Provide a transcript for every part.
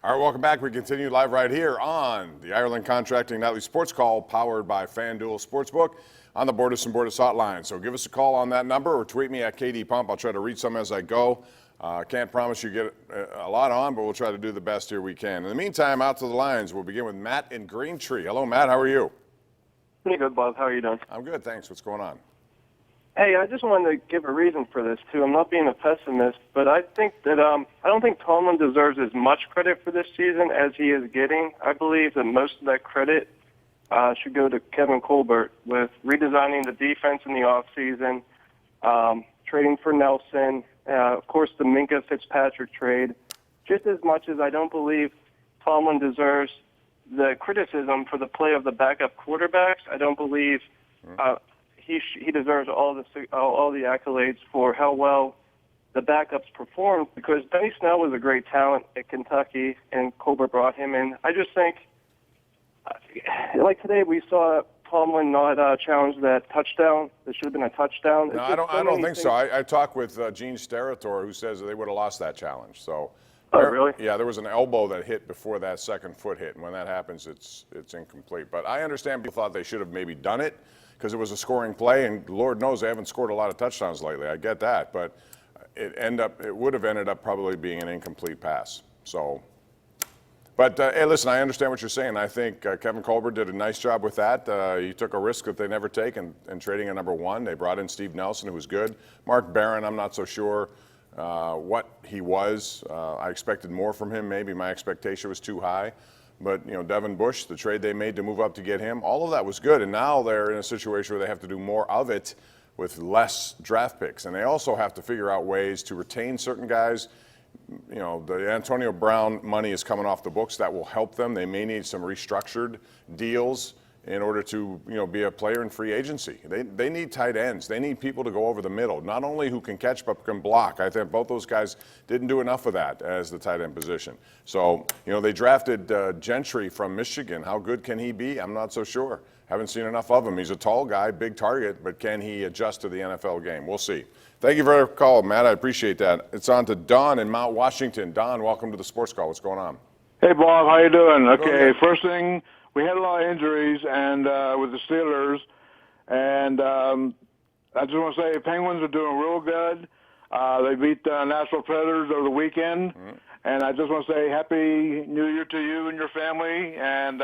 All right, welcome back. We continue live right here on the Ireland Contracting Nightly Sports Call, powered by FanDuel Sportsbook on the Bordas and Bordas hotline. So give us a call on that number or tweet me at KD Pump. I'll try to read some as I go. Can't promise you get a lot on, but we'll try to do the best here we can. In the meantime, out to the lines. We'll begin with Matt in Green Tree. Hello, Matt. How are you? Pretty good, Bob. How are you doing? I'm good, thanks. What's going on? Hey, I just wanted to give a reason for this, too. I'm not being a pessimist, but I think that I don't think Tomlin deserves as much credit for this season as he is getting. I believe that most of that credit should go to Kevin Colbert with redesigning the defense in the offseason, trading for Nelson, of course, the Minka Fitzpatrick trade. Just as much as I don't believe Tomlin deserves the criticism for the play of the backup quarterbacks, I don't believe he deserves all the accolades for how well the backups performed, because Benny Snell was a great talent at Kentucky, and Colbert brought him in. I just think, like today, we saw Tomlin not challenge that touchdown. There should have been a touchdown. No, I don't think so. I talked with Gene Steratore, who says they would have lost that challenge. So, oh, really? Yeah, there was an elbow that hit before that second foot hit, and when that happens, it's incomplete. But I understand people thought they should have maybe done it because it was a scoring play, and Lord knows they haven't scored a lot of touchdowns lately. I get that, but it would have ended up probably being an incomplete pass. So, but hey, listen, I understand what you're saying. I think Kevin Colbert did a nice job with that. He took a risk that they never take in trading a number one. They brought in Steve Nelson, who was good. Mark Barron, I'm not so sure what he was. I expected more from him. Maybe my expectation was too high. But, Devin Bush, the trade they made to move up to get him, all of that was good. And now they're in a situation where they have to do more of it with less draft picks. And they also have to figure out ways to retain certain guys. The Antonio Brown money is coming off the books. That will help them. They may need some restructured deals in order to, be a player in free agency. They need tight ends. They need people to go over the middle, not only who can catch but can block. I think both those guys didn't do enough of that as the tight end position. So, they drafted Gentry from Michigan. How good can he be? I'm not so sure. Haven't seen enough of him. He's a tall guy, big target, but can he adjust to the NFL game? We'll see. Thank you for the call, Matt. I appreciate that. It's on to Don in Mount Washington. Don, welcome to the Sports Call. What's going on? Hey, Bob. How you doing? Okay, first thing, we had a lot of injuries and with the Steelers, and I just want to say Penguins are doing real good. They beat the Nashville Predators over the weekend, and I just want to say Happy New Year to you and your family, and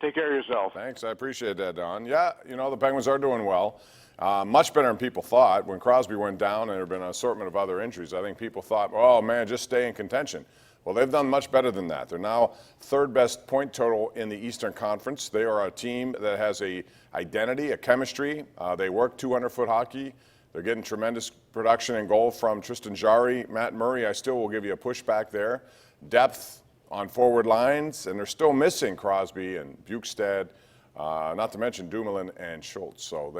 take care of yourself. Thanks. I appreciate that, Don. Yeah, the Penguins are doing well. Much better than people thought. When Crosby went down and there had been an assortment of other injuries, I think people thought, oh, man, just stay in contention. Well, they've done much better than that. They're now third best point total in the Eastern Conference. They are a team that has a identity, a chemistry. They work 200-foot hockey. They're getting tremendous production and goal from Tristan Jarry. Matt Murray, I still will give you a pushback there. Depth on forward lines, and they're still missing Crosby and Bukestad, not to mention Dumoulin and Schultz. So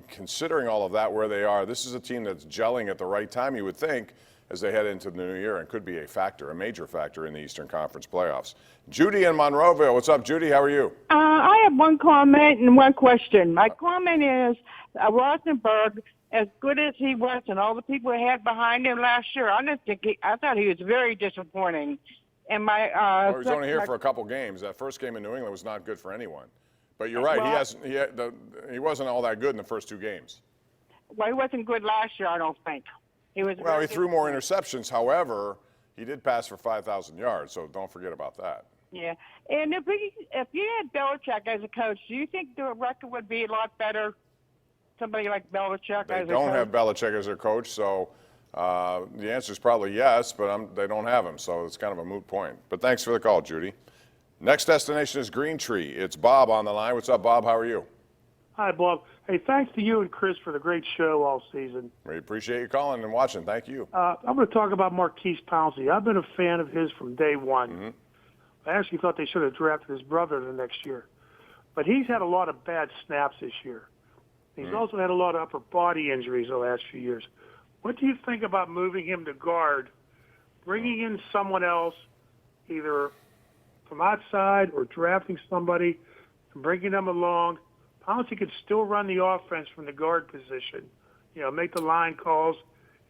considering all of that where they are, this is a team that's gelling at the right time, you would think, as they head into the new year, and could be a major factor in the Eastern Conference playoffs. Judy in Monroeville. What's up, Judy? How are you? I have one comment and one question. My comment is Rosenberg, as good as he was and all the people he had behind him last year, I thought he was very disappointing. And my he was only here for a couple games. That first game in New England was not good for anyone. But you're right. Well, he wasn't all that good in the first two games. Well, he wasn't good last year, I don't think. He threw more interceptions. However, he did pass for 5,000 yards, so don't forget about that. Yeah. And if you had Belichick as a coach, do you think the record would be a lot better? Somebody like Belichick as a coach? They don't have Belichick as their coach, so the answer is probably yes, but they don't have him, so it's kind of a moot point. But thanks for the call, Judy. Next destination is Green Tree. It's Bob on the line. What's up, Bob? How are you? Hi, Bob. Hey, thanks to you and Chris for the great show all season. We appreciate you calling and watching. Thank you. I'm going to talk about Marquise Pouncey. I've been a fan of his from day one. Mm-hmm. I actually thought they should have drafted his brother the next year. But he's had a lot of bad snaps this year. He's also had a lot of upper body injuries the last few years. What do you think about moving him to guard, bringing in someone else, either from outside or drafting somebody and bringing them along? Pouncey could still run the offense from the guard position, make the line calls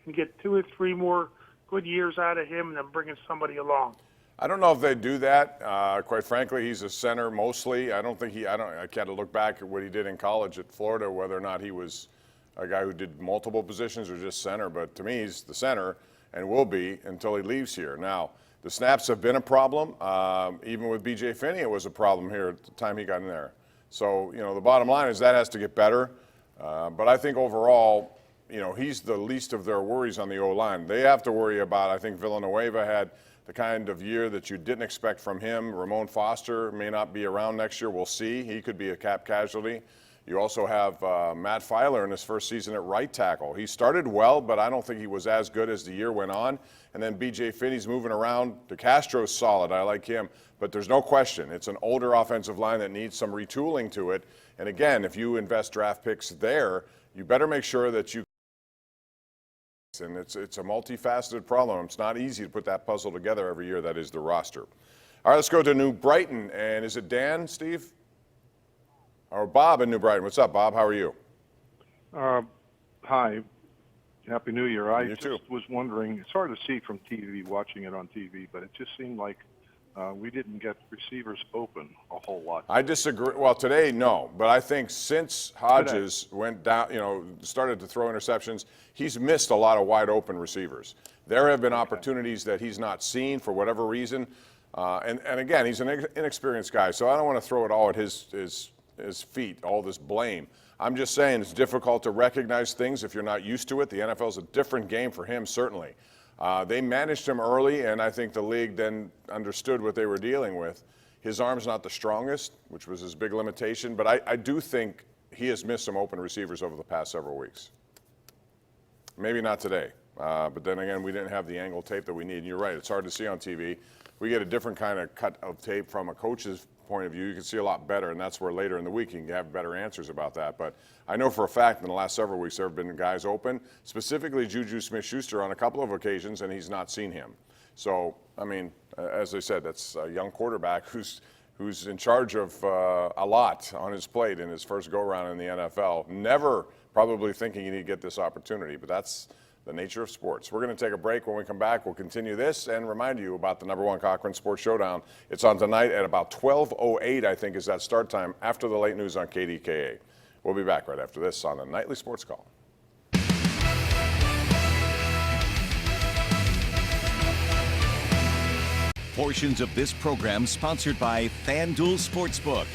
and get 2 or 3 more good years out of him and then bringing somebody along. I don't know if they do that. Quite frankly, he's a center mostly. I can't look back at what he did in college at Florida, whether or not he was a guy who did multiple positions or just center. But to me, he's the center and will be until he leaves here. Now, the snaps have been a problem. Even with B.J. Finney, it was a problem here at the time he got in there. So, the bottom line is that has to get better. But I think overall, he's the least of their worries on the O-line. They have to worry about, I think Villanueva had the kind of year that you didn't expect from him. Ramon Foster may not be around next year. We'll see. He could be a cap casualty. You also have Matt Filer in his first season at right tackle. He started well, but I don't think he was as good as the year went on. And then B.J. Finney's moving around. DeCastro's solid. I like him. But there's no question. It's an older offensive line that needs some retooling to it. And again, if you invest draft picks there, you better make sure that you. And it's a multifaceted problem. It's not easy to put that puzzle together every year. That is the roster. All right, let's go to New Brighton. And is it Dan, Steve? Or Bob in New Brighton. What's up, Bob? How are you? Hi. Happy New Year. I You too. just was wondering, it's hard to see from TV, watching it on TV, but it just seemed like we didn't get receivers open a whole lot. I disagree. Well, today, no. But I think since Hodges went down, started to throw interceptions, he's missed a lot of wide open receivers. There have been opportunities that he's not seen for whatever reason. And again, he's an inexperienced guy, so I don't want to throw it all at his feet, all this blame. I'm just saying it's difficult to recognize things if you're not used to it. The NFL's a different game for him, certainly. They managed him early, and I think the league then understood what they were dealing with. His arm's not the strongest, which was his big limitation, but I do think he has missed some open receivers over the past several weeks. Maybe not today, but then again, we didn't have the angle tape that we need. And you're right, it's hard to see on TV. We get a different kind of cut of tape from a coach's point of view. You can see a lot better, and that's where later in the week you can have better answers about that. But I know for a fact in the last several weeks there have been guys open, specifically Juju Smith-Schuster on a couple of occasions, and he's not seen him. So, I mean, as I said, that's a young quarterback who's in charge of a lot on his plate in his first go-around in the NFL. Never probably thinking he'd get this opportunity, but that's the nature of sports. We're going to take a break. When we come back, we'll continue this and remind you about the #1 Cochran Sports Showdown. It's on tonight at about 12:08, I think, is that start time after the late news on KDKA. We'll be back right after this on the Nightly Sports Call. Portions of this program sponsored by FanDuel Sportsbook.